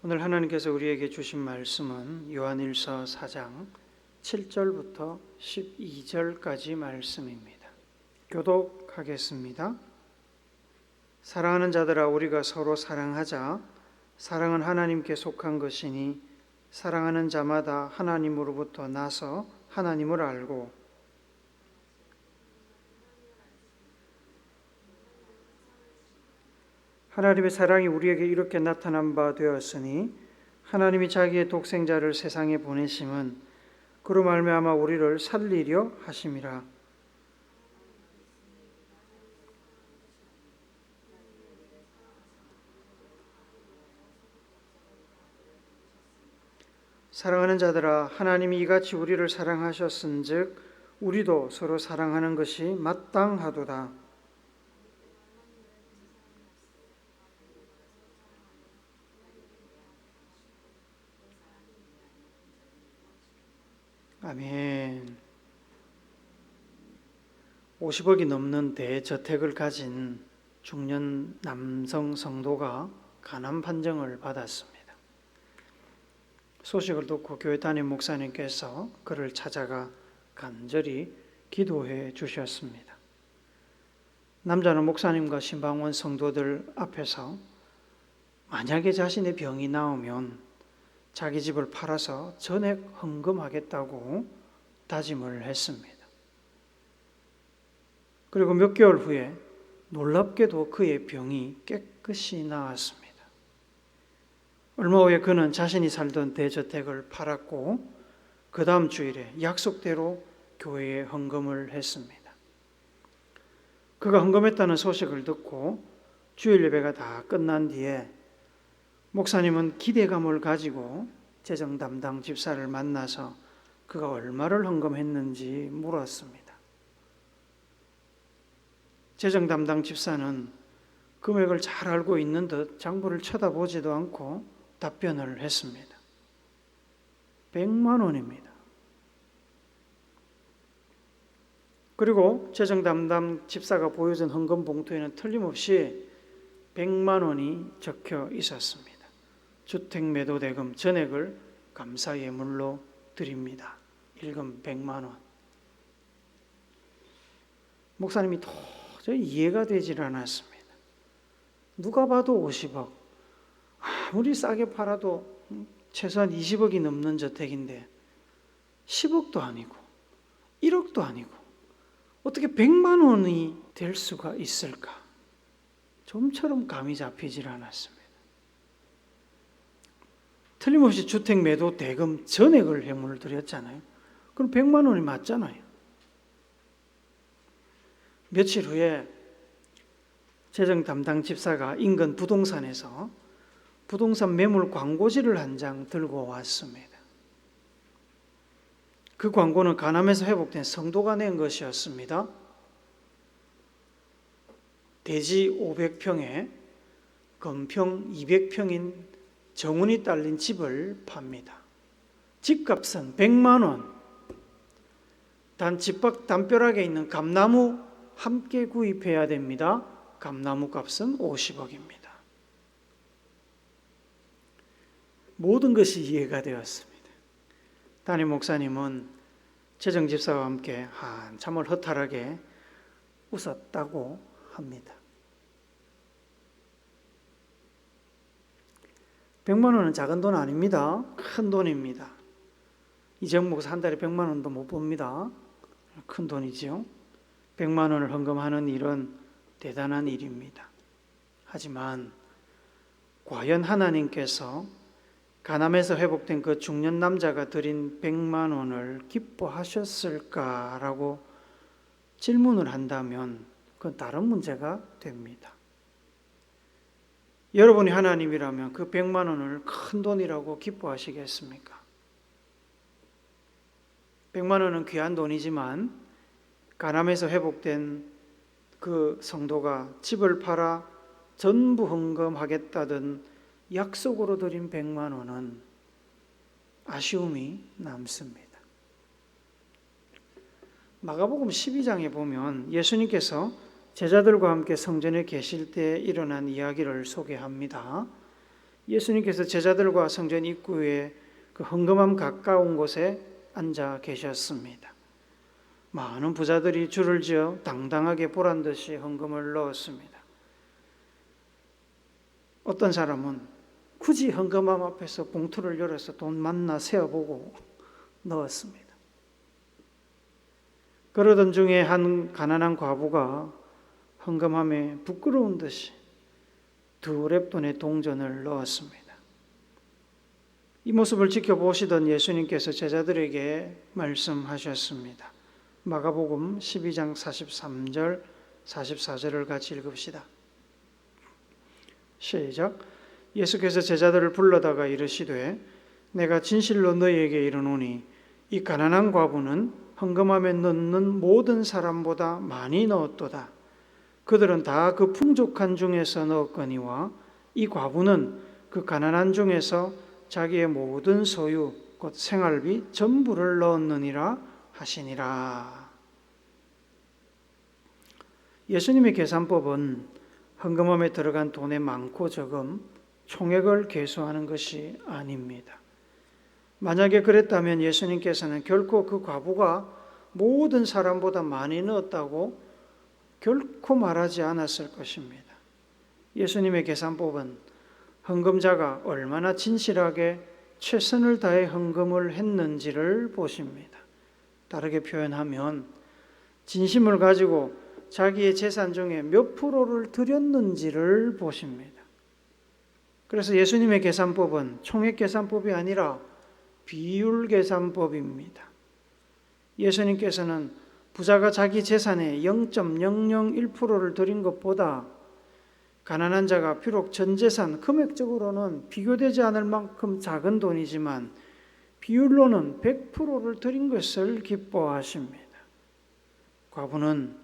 오늘 하나님께서 우리에게 주신 말씀은 요한일서 4장 7절부터 12절까지 말씀입니다. 교독하겠습니다. 사랑하는 자들아, 우리가 서로 사랑하자. 사랑은 하나님께 속한 것이니 사랑하는 자마다 하나님으로부터 나서 하나님을 알고 하나님의 사랑이 우리에게 이렇게 나타난 바 되었으니 하나님이 자기의 독생자를 세상에 보내심은 그로 말미암아 우리를 살리려 하심이라. 사랑하는 자들아, 하나님이 이같이 우리를 사랑하셨은즉 우리도 서로 사랑하는 것이 마땅하도다. 아멘. 50억이 넘는 대저택을 가진 중년 남성 성도가 간암 판정을 받았습니다. 소식을 듣고 교회 담임 목사님께서 그를 찾아가 간절히 기도해 주셨습니다. 남자는 목사님과 신방원 성도들 앞에서 만약에 자신의 병이 나오면 자기 집을 팔아서 전액 헌금하겠다고 다짐을 했습니다. 그리고 몇 개월 후에 놀랍게도 그의 병이 깨끗이 나았습니다. 얼마 후에 그는 자신이 살던 대저택을 팔았고 그 다음 주일에 약속대로 교회에 헌금을 했습니다. 그가 헌금했다는 소식을 듣고 주일 예배가 다 끝난 뒤에 목사님은 기대감을 가지고 재정 담당 집사를 만나서 그가 얼마를 헌금했는지 물었습니다. 재정 담당 집사는 금액을 잘 알고 있는 듯 장부를 쳐다보지도 않고 답변을 했습니다. 100만 원입니다. 그리고 재정 담당 집사가 보여준 헌금 봉투에는 틀림없이 100만 원이 적혀 있었습니다. 주택 매도 대금 전액을 감사 예물로 드립니다. 일금 100만 원. 목사님이 도저히 이해가 되질 않았습니다. 누가 봐도 50억. 아무리 싸게 팔아도 최소한 20억이 넘는 저택인데 10억도 아니고 1억도 아니고 어떻게 100만 원이 될 수가 있을까? 좀처럼 감이 잡히질 않았습니다. 틀림없이 주택 매도 대금 전액을 해물을 드렸잖아요. 그럼 100만 원이 맞잖아요. 며칠 후에 재정 담당 집사가 인근 부동산에서 부동산 매물 광고지를 한 장 들고 왔습니다. 그 광고는 간암에서 회복된 성도가 낸 것이었습니다. 대지 500평에 건평 200평인 정원이 딸린 집을 팝니다. 집값은 100만 원. 단 집 밖 담벼락에 있는 감나무 함께 구입해야 됩니다. 감나무 값은 50억입니다. 모든 것이 이해가 되었습니다. 담임 목사님은 재정 집사와 함께 한참을 허탈하게 웃었다고 합니다. 100만 원은 작은 돈 아닙니다. 큰 돈입니다. 이정 목사 한 달에 100만 원도 못 봅니다. 큰 돈이지요. 100만 원을 헌금하는 일은 대단한 일입니다. 하지만 과연 하나님께서 간암에서 회복된 그 중년 남자가 드린 100만 원을 기뻐하셨을까라고 질문을 한다면 그건 다른 문제가 됩니다. 여러분이 하나님이라면 그 100만 원을 큰 돈이라고 기뻐하시겠습니까? 100만 원은 귀한 돈이지만 간암에서 회복된 그 성도가 집을 팔아 전부 헌금하겠다던 약속으로 드린 100만 원은 아쉬움이 남습니다. 마가복음 12장에 보면 예수님께서 제자들과 함께 성전에 계실 때 일어난 이야기를 소개합니다. 예수님께서 제자들과 성전 입구에 그 헌금함 가까운 곳에 앉아 계셨습니다. 많은 부자들이 줄을 지어 당당하게 보란듯이 헌금을 넣었습니다. 어떤 사람은 굳이 헌금함 앞에서 봉투를 열어서 돈 맞나 세어보고 넣었습니다. 그러던 중에 한 가난한 과부가 헌금함에 부끄러운 듯이 2렙돈의 동전을 넣었습니다. 이 모습을 지켜보시던 예수님께서 제자들에게 말씀하셨습니다. 마가복음 12장 43절 44절을 같이 읽읍시다. 시작. 예수께서 제자들을 불러다가 이르시되 내가 진실로 너희에게 이르노니 이 가난한 과부는 헌금함에 넣는 모든 사람보다 많이 넣었도다. 그들은 다 그 풍족한 중에서 넣었거니와 이 과부는 그 가난한 중에서 자기의 모든 소유 곧 생활비 전부를 넣었느니라 하시니라. 예수님의 계산법은 헌금함에 들어간 돈의 많고 적음, 총액을 계수하는 것이 아닙니다. 만약에 그랬다면 예수님께서는 결코 그 과부가 모든 사람보다 많이 넣었다고 결코 말하지 않았을 것입니다. 예수님의 계산법은 헌금자가 얼마나 진실하게 최선을 다해 헌금을 했는지를 보십니다. 다르게 표현하면 진심을 가지고 자기의 재산 중에 몇 프로를 드렸는지를 보십니다. 그래서 예수님의 계산법은 총액 계산법이 아니라 비율 계산법입니다. 예수님께서는 부자가 자기 재산의 0.001%를 드린 것보다 가난한 자가 비록 전 재산 금액적으로는 비교되지 않을 만큼 작은 돈이지만 비율로는 100%를 드린 것을 기뻐하십니다. 과부는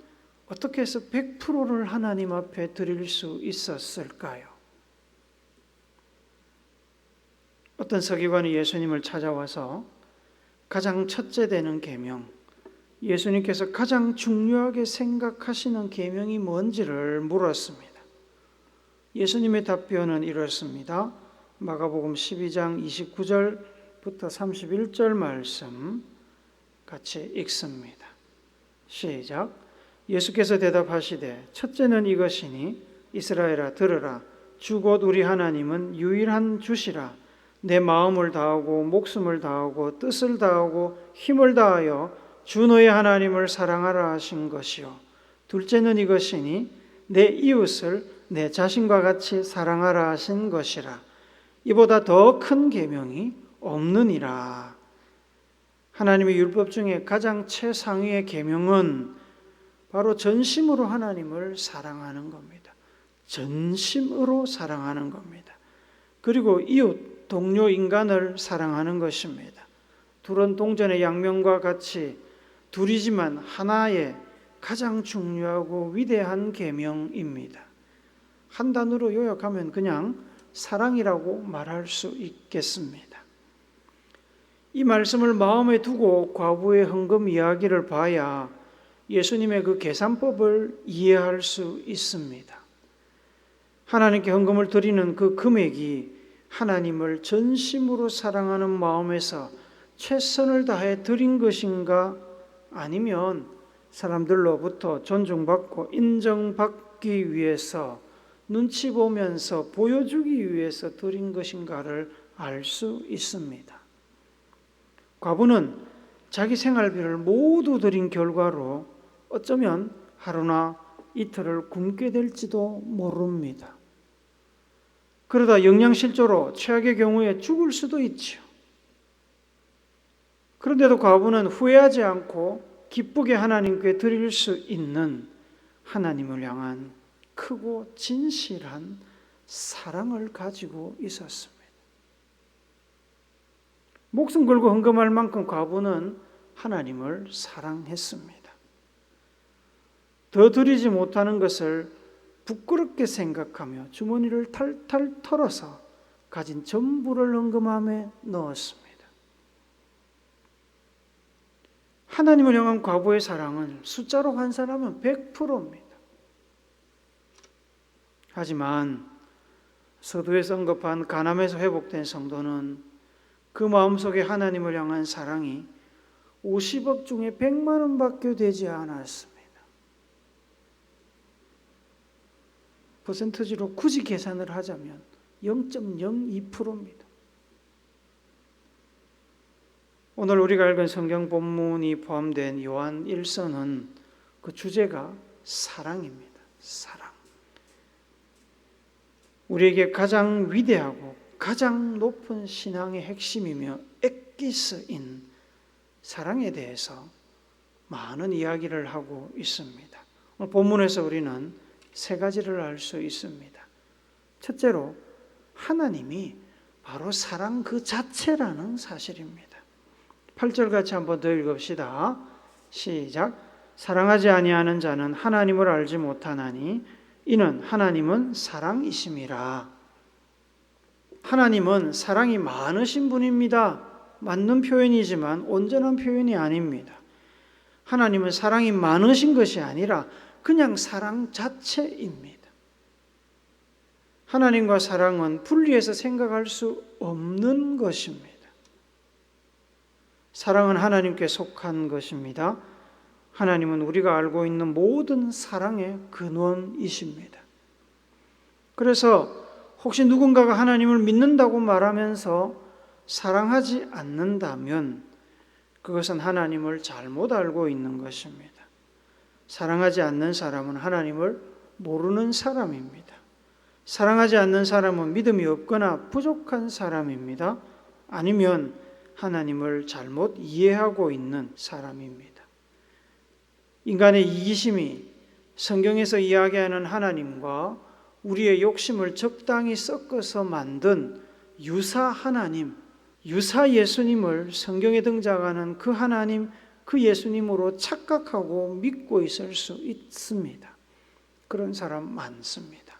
어떻게 해서 100%를 하나님 앞에 드릴 수 있었을까요? 어떤 서기관이 예수님을 찾아와서 가장 첫째 되는 계명, 예수님께서 가장 중요하게 생각하시는 계명이 뭔지를 물었습니다. 예수님의 답변은 이렇습니다. 마가복음 12장 29절부터 31절 말씀 같이 읽습니다. 시작. 예수께서 대답하시되 첫째는 이것이니 이스라엘아 들으라. 주 곧 우리 하나님은 유일한 주시라. 내 마음을 다하고 목숨을 다하고 뜻을 다하고 힘을 다하여 주 너의 하나님을 사랑하라 하신 것이요. 둘째는 이것이니 내 이웃을 내 자신과 같이 사랑하라 하신 것이라. 이보다 더 큰 계명이 없느니라. 하나님의 율법 중에 가장 최상위의 계명은 바로 전심으로 하나님을 사랑하는 겁니다. 전심으로 사랑하는 겁니다. 그리고 이웃, 동료 인간을 사랑하는 것입니다. 둘은 동전의 양면과 같이 둘이지만 하나의 가장 중요하고 위대한 계명입니다. 한 단어로 요약하면 그냥 사랑이라고 말할 수 있겠습니다. 이 말씀을 마음에 두고 과부의 헌금 이야기를 봐야 예수님의 그 계산법을 이해할 수 있습니다. 하나님께 헌금을 드리는 그 금액이 하나님을 전심으로 사랑하는 마음에서 최선을 다해 드린 것인가, 아니면 사람들로부터 존중받고 인정받기 위해서 눈치 보면서 보여주기 위해서 드린 것인가를 알 수 있습니다. 과부는 자기 생활비를 모두 드린 결과로 어쩌면 하루나 이틀을 굶게 될지도 모릅니다. 그러다 영양실조로 최악의 경우에 죽을 수도 있죠. 그런데도 과부는 후회하지 않고 기쁘게 하나님께 드릴 수 있는 하나님을 향한 크고 진실한 사랑을 가지고 있었습니다. 목숨 걸고 헌금할 만큼 과부는 하나님을 사랑했습니다. 더 드리지 못하는 것을 부끄럽게 생각하며 주머니를 탈탈 털어서 가진 전부를 헌금함에 넣었습니다. 하나님을 향한 과부의 사랑은 숫자로 환산하면 100%입니다. 하지만 서두에서 언급한 가남에서 회복된 성도는 그 마음속에 하나님을 향한 사랑이 50억 중에 100만 원밖에 되지 않았습니다. 퍼센트지로 굳이 계산을 하자면 0.02%입니다. 오늘 우리가 읽은 성경 본문이 포함된 요한 1서는 그 주제가 사랑입니다. 사랑. 우리에게 가장 위대하고 가장 높은 신앙의 핵심이며 엑기스인 사랑에 대해서 많은 이야기를 하고 있습니다. 오늘 본문에서 우리는 세 가지를 알 수 있습니다. 첫째로 하나님이 바로 사랑 그 자체라는 사실입니다. 8절 같이 한번 더 읽읍시다. 시작. 사랑하지 아니하는 자는 하나님을 알지 못하나니 이는 하나님은 사랑이심이라. 하나님은 사랑이 많으신 분입니다. 맞는 표현이지만 온전한 표현이 아닙니다. 하나님은 사랑이 많으신 것이 아니라 그냥 사랑 자체입니다. 하나님과 사랑은 분리해서 생각할 수 없는 것입니다. 사랑은 하나님께 속한 것입니다. 하나님은 우리가 알고 있는 모든 사랑의 근원이십니다. 그래서 혹시 누군가가 하나님을 믿는다고 말하면서 사랑하지 않는다면 그것은 하나님을 잘못 알고 있는 것입니다. 사랑하지 않는 사람은 하나님을 모르는 사람입니다. 사랑하지 않는 사람은 믿음이 없거나 부족한 사람입니다. 아니면 하나님을 잘못 이해하고 있는 사람입니다. 인간의 이기심이 성경에서 이야기하는 하나님과 우리의 욕심을 적당히 섞어서 만든 유사 하나님, 유사 예수님을 성경에 등장하는 그 하나님, 그 예수님으로 착각하고 믿고 있을 수 있습니다. 그런 사람 많습니다.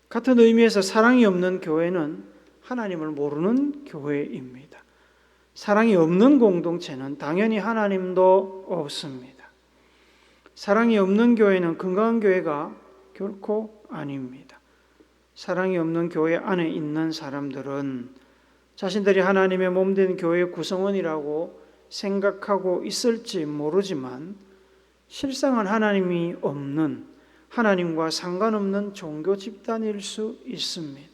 같은 의미에서 사랑이 없는 교회는 하나님을 모르는 교회입니다. 사랑이 없는 공동체는 당연히 하나님도 없습니다. 사랑이 없는 교회는 건강한 교회가 결코 아닙니다. 사랑이 없는 교회 안에 있는 사람들은 자신들이 하나님의 몸된 교회의 구성원이라고 생각하고 있을지 모르지만 실상은 하나님이 없는, 하나님과 상관없는 종교 집단일 수 있습니다.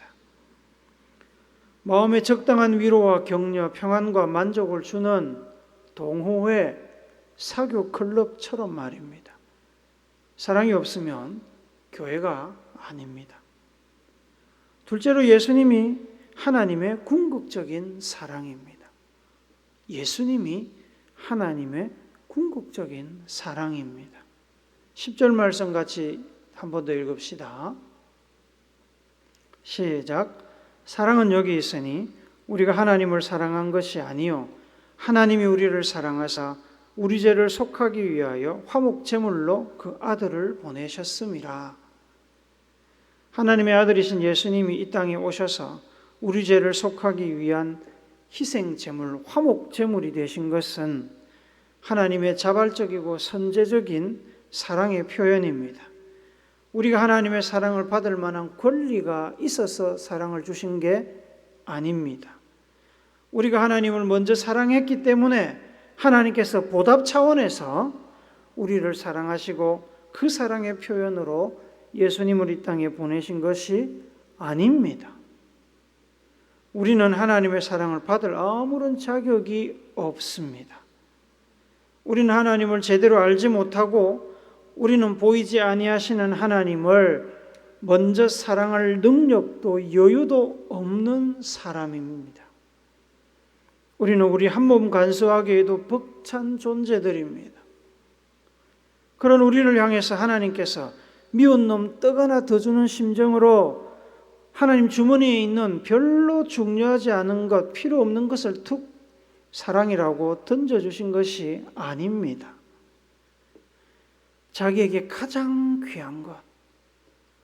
마음에 적당한 위로와 격려, 평안과 만족을 주는 동호회, 사교 클럽처럼 말입니다. 사랑이 없으면 교회가 아닙니다. 둘째로 예수님이 하나님의 궁극적인 사랑입니다. 예수님이 하나님의 궁극적인 사랑입니다. 10절 말씀 같이 한 번 더 읽읍시다. 시작. 사랑은 여기 있으니 우리가 하나님을 사랑한 것이 아니요 하나님이 우리를 사랑하사 우리 죄를 속하기 위하여 화목 제물로 그 아들을 보내셨음이라. 하나님의 아들이신 예수님이 이 땅에 오셔서 우리 죄를 속하기 위한 희생 제물, 화목 제물이 되신 것은 하나님의 자발적이고 선제적인 사랑의 표현입니다. 우리가 하나님의 사랑을 받을 만한 권리가 있어서 사랑을 주신 게 아닙니다. 우리가 하나님을 먼저 사랑했기 때문에 하나님께서 보답 차원에서 우리를 사랑하시고 그 사랑의 표현으로 예수님을 이 땅에 보내신 것이 아닙니다. 우리는 하나님의 사랑을 받을 아무런 자격이 없습니다. 우리는 하나님을 제대로 알지 못하고 우리는 보이지 아니하시는 하나님을 먼저 사랑할 능력도 여유도 없는 사람입니다. 우리는 우리 한 몸 간수하기에도 벅찬 존재들입니다. 그런 우리를 향해서 하나님께서 미운 놈 떡 하나 더 주는 심정으로 하나님 주머니에 있는 별로 중요하지 않은 것, 필요 없는 것을 툭 사랑이라고 던져주신 것이 아닙니다. 자기에게 가장 귀한 것,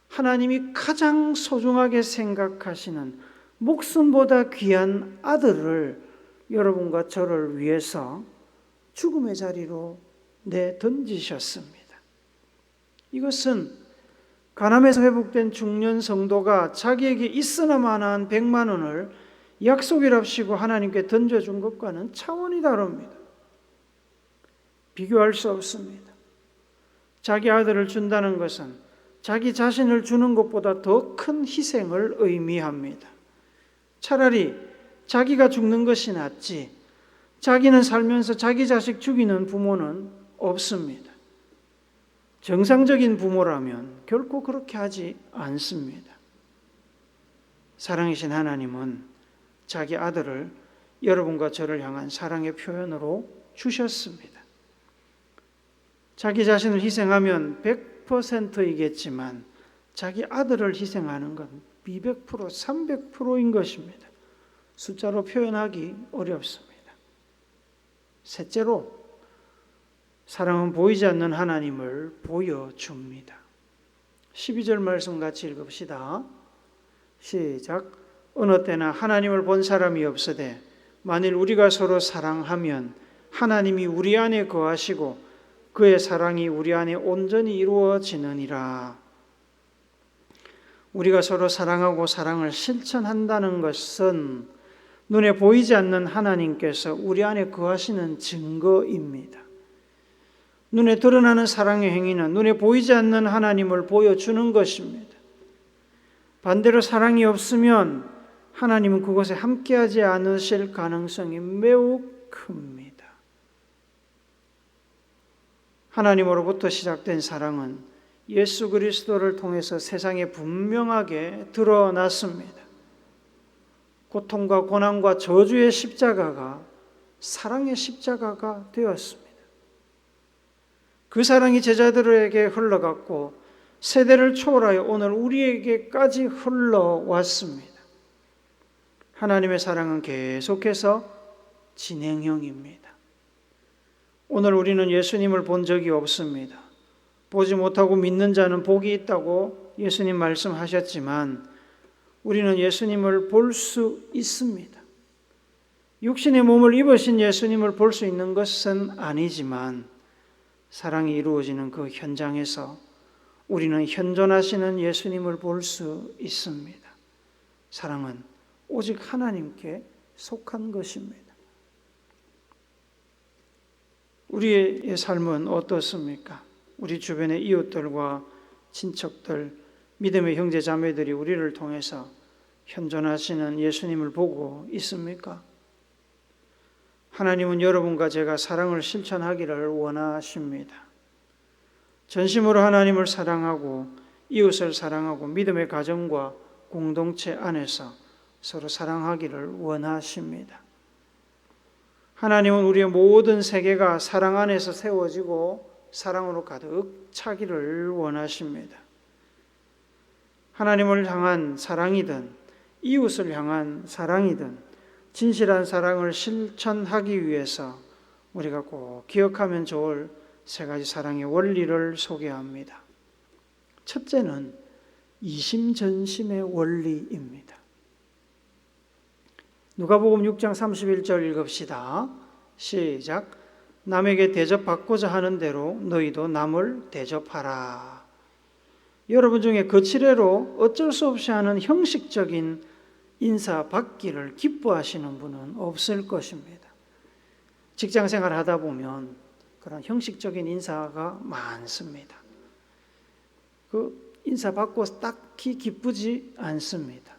하나님이 가장 소중하게 생각하시는 목숨보다 귀한 아들을 여러분과 저를 위해서 죽음의 자리로 내던지셨습니다. 이것은 간암에서 회복된 중년 성도가 자기에게 있으나마나한 100만 원을 약속이랍시고 하나님께 던져준 것과는 차원이 다릅니다. 비교할 수 없습니다. 자기 아들을 준다는 것은 자기 자신을 주는 것보다 더 큰 희생을 의미합니다. 차라리 자기가 죽는 것이 낫지 자기는 살면서 자기 자식 죽이는 부모는 없습니다. 정상적인 부모라면 결코 그렇게 하지 않습니다. 사랑이신 하나님은 자기 아들을 여러분과 저를 향한 사랑의 표현으로 주셨습니다. 자기 자신을 희생하면 100%이겠지만 자기 아들을 희생하는 건 200%, 300%인 것입니다. 숫자로 표현하기 어렵습니다. 셋째로, 사랑은 보이지 않는 하나님을 보여줍니다. 12절 말씀 같이 읽읍시다. 시작. 어느 때나 하나님을 본 사람이 없으되 만일 우리가 서로 사랑하면 하나님이 우리 안에 거하시고 그의 사랑이 우리 안에 온전히 이루어지느니라. 우리가 서로 사랑하고 사랑을 실천한다는 것은 눈에 보이지 않는 하나님께서 우리 안에 거하시는 증거입니다. 눈에 드러나는 사랑의 행위는 눈에 보이지 않는 하나님을 보여주는 것입니다. 반대로 사랑이 없으면 하나님은 그곳에 함께하지 않으실 가능성이 매우 큽니다. 하나님으로부터 시작된 사랑은 예수 그리스도를 통해서 세상에 분명하게 드러났습니다. 고통과 고난과 저주의 십자가가 사랑의 십자가가 되었습니다. 그 사랑이 제자들에게 흘러갔고 세대를 초월하여 오늘 우리에게까지 흘러왔습니다. 하나님의 사랑은 계속해서 진행형입니다. 오늘 우리는 예수님을 본 적이 없습니다. 보지 못하고 믿는 자는 복이 있다고 예수님 말씀하셨지만 우리는 예수님을 볼 수 있습니다. 육신의 몸을 입으신 예수님을 볼 수 있는 것은 아니지만 사랑이 이루어지는 그 현장에서 우리는 현존하시는 예수님을 볼 수 있습니다. 사랑은 오직 하나님께 속한 것입니다. 우리의 삶은 어떻습니까? 우리 주변의 이웃들과 친척들, 믿음의 형제 자매들이 우리를 통해서 현존하시는 예수님을 보고 있습니까? 하나님은 여러분과 제가 사랑을 실천하기를 원하십니다. 전심으로 하나님을 사랑하고 이웃을 사랑하고 믿음의 가정과 공동체 안에서 서로 사랑하기를 원하십니다. 하나님은 우리의 모든 세계가 사랑 안에서 세워지고 사랑으로 가득 차기를 원하십니다. 하나님을 향한 사랑이든 이웃을 향한 사랑이든 진실한 사랑을 실천하기 위해서 우리가 꼭 기억하면 좋을 세 가지 사랑의 원리를 소개합니다. 첫째는 이심전심의 원리입니다. 누가복음 6장 31절 읽읍시다. 시작. 남에게 대접받고자 하는 대로 너희도 남을 대접하라. 여러분 중에 거칠애로 어쩔 수 없이 하는 형식적인 인사받기를 기뻐하시는 분은 없을 것입니다. 직장생활 하다 보면 그런 형식적인 인사가 많습니다. 그 인사받고 딱히 기쁘지 않습니다.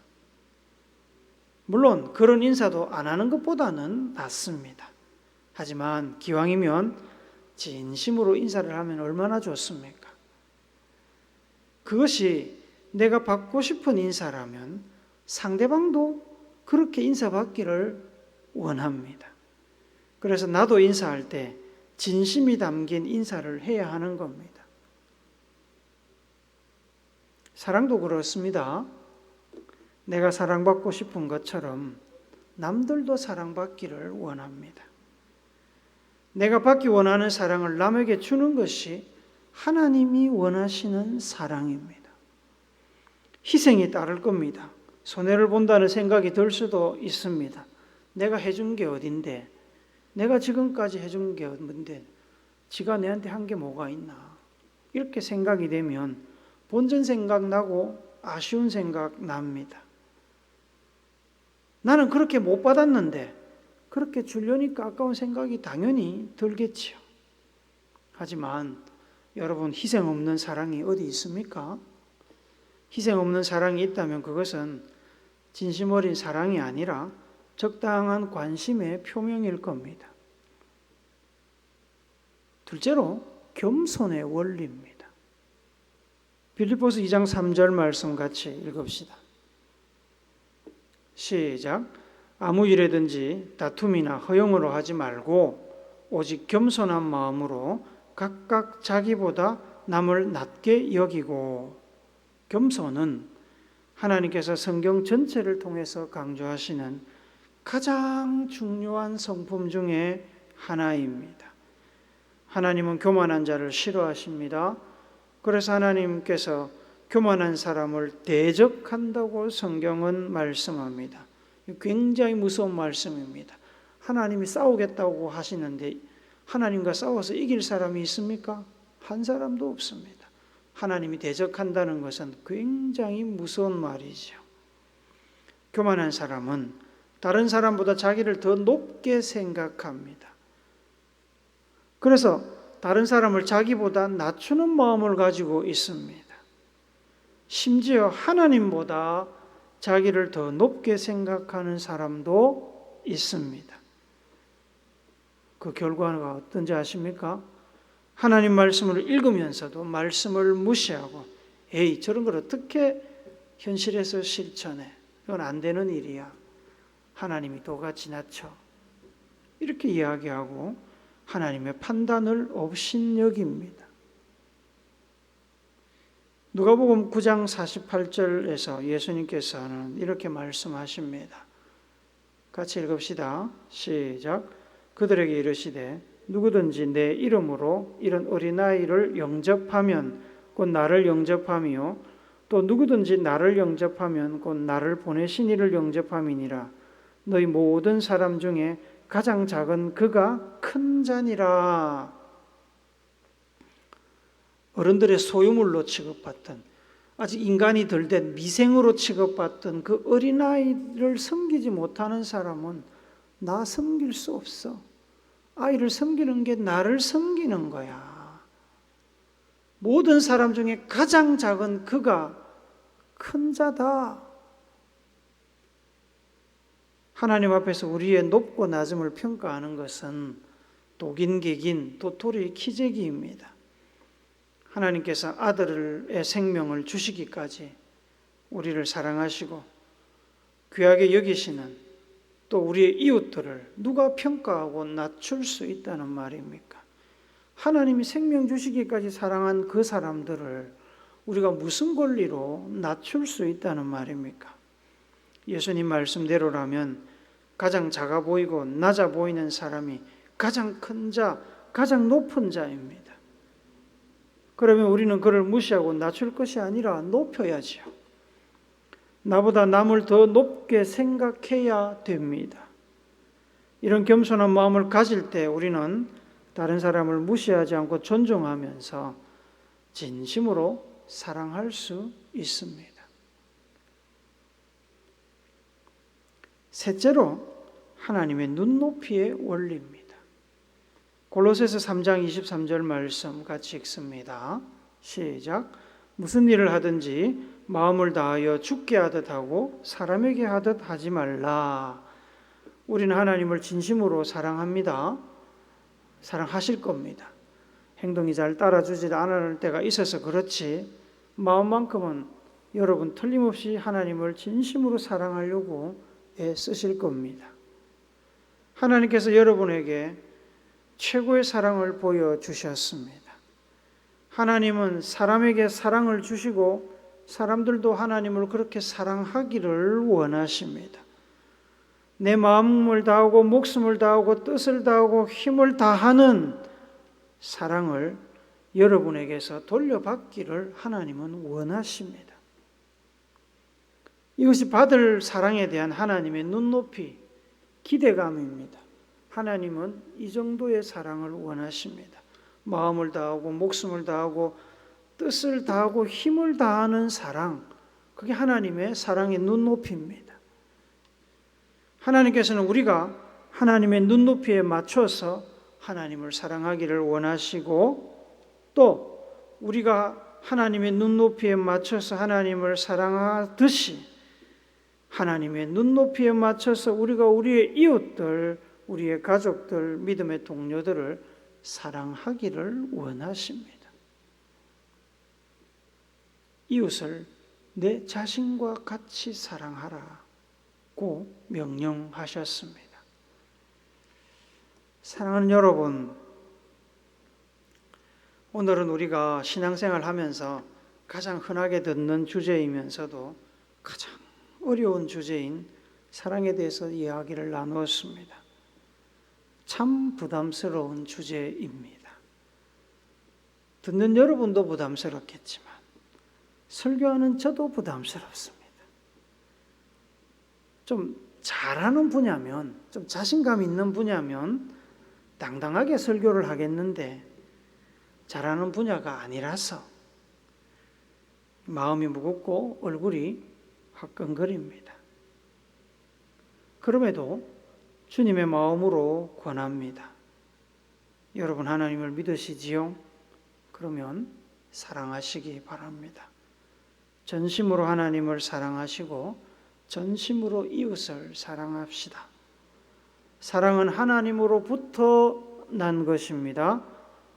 물론 그런 인사도 안 하는 것보다는 낫습니다. 하지만 기왕이면 진심으로 인사를 하면 얼마나 좋습니까? 그것이 내가 받고 싶은 인사라면 상대방도 그렇게 인사받기를 원합니다. 그래서 나도 인사할 때 진심이 담긴 인사를 해야 하는 겁니다. 사랑도 그렇습니다. 내가 사랑받고 싶은 것처럼 남들도 사랑받기를 원합니다. 내가 받기 원하는 사랑을 남에게 주는 것이 하나님이 원하시는 사랑입니다. 희생이 따를 겁니다. 손해를 본다는 생각이 들 수도 있습니다. 내가 해준 게 어딘데, 내가 지금까지 해준 게 뭔데, 지가 내한테 한 게 뭐가 있나, 이렇게 생각이 되면 본전 생각나고 아쉬운 생각 납니다. 나는 그렇게 못 받았는데 그렇게 주려니까 아까운 생각이 당연히 들겠지요. 하지만 여러분, 희생 없는 사랑이 어디 있습니까? 희생 없는 사랑이 있다면 그것은 진심 어린 사랑이 아니라 적당한 관심의 표명일 겁니다. 둘째로 겸손의 원리입니다. 빌립보서 2장 3절 말씀 같이 읽읍시다. 시작. 아무 일에든지 다툼이나 허용으로 하지 말고 오직 겸손한 마음으로 각각 자기보다 남을 낮게 여기고. 겸손은 하나님께서 성경 전체를 통해서 강조하시는 가장 중요한 성품 중에 하나입니다. 하나님은 교만한 자를 싫어하십니다. 그래서 하나님께서 교만한 사람을 대적한다고 성경은 말씀합니다. 굉장히 무서운 말씀입니다. 하나님이 싸우겠다고 하시는데 하나님과 싸워서 이길 사람이 있습니까? 한 사람도 없습니다. 하나님이 대적한다는 것은 굉장히 무서운 말이죠. 교만한 사람은 다른 사람보다 자기를 더 높게 생각합니다. 그래서 다른 사람을 자기보다 낮추는 마음을 가지고 있습니다. 심지어 하나님보다 자기를 더 높게 생각하는 사람도 있습니다. 그 결과가 어떤지 아십니까? 하나님 말씀을 읽으면서도 말씀을 무시하고 에이, 저런 걸 어떻게 현실에서 실천해? 이건 안 되는 일이야. 하나님이 도가 지나쳐. 이렇게 이야기하고 하나님의 판단을 업신여깁니다. 누가복음 9장 48절에서 예수님께서는 이렇게 말씀하십니다. 같이 읽읍시다. 시작. 그들에게 이르시되 누구든지 내 이름으로 이런 어린아이를 영접하면 곧 나를 영접함이요 또 누구든지 나를 영접하면 곧 나를 보내신 이를 영접함이니라. 너희 모든 사람 중에 가장 작은 그가 큰 자니라. 어른들의 소유물로 취급받던, 아직 인간이 덜 된 미생으로 취급받던 그 어린아이를 섬기지 못하는 사람은 나 섬길 수 없어. 아이를 섬기는 게 나를 섬기는 거야. 모든 사람 중에 가장 작은 그가 큰 자다. 하나님 앞에서 우리의 높고 낮음을 평가하는 것은 독인 객인 도토리 키재기입니다. 하나님께서 아들의 생명을 주시기까지 우리를 사랑하시고 귀하게 여기시는 또 우리의 이웃들을 누가 평가하고 낮출 수 있다는 말입니까? 하나님이 생명 주시기까지 사랑한 그 사람들을 우리가 무슨 권리로 낮출 수 있다는 말입니까? 예수님 말씀대로라면 가장 작아 보이고 낮아 보이는 사람이 가장 큰 자, 가장 높은 자입니다. 그러면 우리는 그를 무시하고 낮출 것이 아니라 높여야지요. 나보다 남을 더 높게 생각해야 됩니다. 이런 겸손한 마음을 가질 때 우리는 다른 사람을 무시하지 않고 존중하면서 진심으로 사랑할 수 있습니다. 셋째로 하나님의 눈높이의 원리입니다. 골로새서 3장 23절 말씀 같이 읽습니다. 시작. 무슨 일을 하든지 마음을 다하여 주께 하듯 하고 사람에게 하듯 하지 말라. 우리는 하나님을 진심으로 사랑합니다. 사랑하실 겁니다. 행동이 잘 따라주지 않을 때가 있어서 그렇지 마음만큼은 여러분 틀림없이 하나님을 진심으로 사랑하려고 애쓰실 겁니다. 하나님께서 여러분에게 최고의 사랑을 보여주셨습니다. 하나님은 사람에게 사랑을 주시고 사람들도 하나님을 그렇게 사랑하기를 원하십니다. 내 마음을 다하고 목숨을 다하고 뜻을 다하고 힘을 다하는 사랑을 여러분에게서 돌려받기를 하나님은 원하십니다. 이것이 받을 사랑에 대한 하나님의 눈높이, 기대감입니다. 하나님은 이 정도의 사랑을 원하십니다. 마음을 다하고 목숨을 다하고 뜻을 다하고 힘을 다하는 사랑, 그게 하나님의 사랑의 눈높이입니다. 하나님께서는 우리가 하나님의 눈높이에 맞춰서 하나님을 사랑하기를 원하시고, 또 우리가 하나님의 눈높이에 맞춰서 하나님을 사랑하듯이 하나님의 눈높이에 맞춰서 우리가 우리의 이웃들, 우리의 가족들, 믿음의 동료들을 사랑하기를 원하십니다. 이웃을 내 자신과 같이 사랑하라고 명령하셨습니다. 사랑하는 여러분, 오늘은 우리가 신앙생활 하면서 가장 흔하게 듣는 주제이면서도 가장 어려운 주제인 사랑에 대해서 이야기를 나누었습니다. 참 부담스러운 주제입니다. 듣는 여러분도 부담스럽겠지만 설교하는 저도 부담스럽습니다. 좀 잘하는 분야면, 좀 자신감 있는 분야면 당당하게 설교를 하겠는데 잘하는 분야가 아니라서 마음이 무겁고 얼굴이 화끈거립니다. 그럼에도 주님의 마음으로 권합니다. 여러분 하나님을 믿으시지요? 그러면 사랑하시기 바랍니다. 전심으로 하나님을 사랑하시고 전심으로 이웃을 사랑합시다. 사랑은 하나님으로부터 난 것입니다.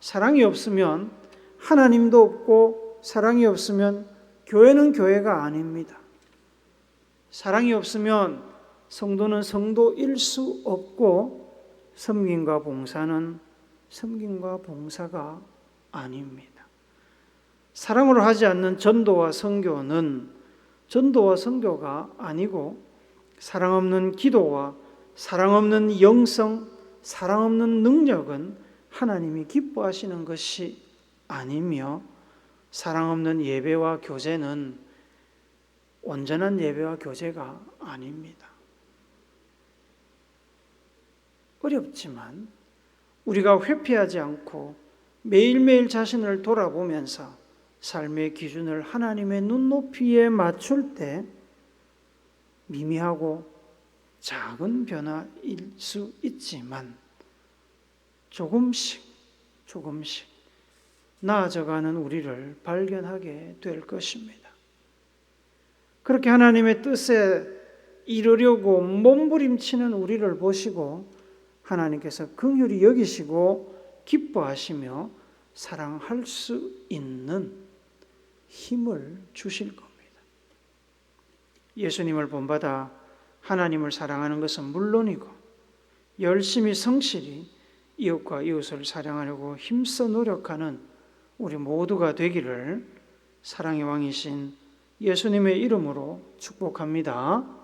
사랑이 없으면 하나님도 없고 사랑이 없으면 교회는 교회가 아닙니다. 사랑이 없으면 성도는 성도일 수 없고 섬김과 봉사는 섬김과 봉사가 아닙니다. 사랑으로 하지 않는 전도와 선교는 전도와 선교가 아니고 사랑 없는 기도와 사랑 없는 영성, 사랑 없는 능력은 하나님이 기뻐하시는 것이 아니며 사랑 없는 예배와 교제는 온전한 예배와 교제가 아닙니다. 어렵지만 우리가 회피하지 않고 매일매일 자신을 돌아보면서 삶의 기준을 하나님의 눈높이에 맞출 때 미미하고 작은 변화일 수 있지만 조금씩 나아져가는 우리를 발견하게 될 것입니다. 그렇게 하나님의 뜻에 이르려고 몸부림치는 우리를 보시고 하나님께서 긍휼히 여기시고 기뻐하시며 사랑할 수 있는 힘을 주실 겁니다. 예수님을 본받아 하나님을 사랑하는 것은 물론이고 열심히 성실히 이웃과 이웃을 사랑하려고 힘써 노력하는 우리 모두가 되기를 사랑의 왕이신 예수님의 이름으로 축복합니다.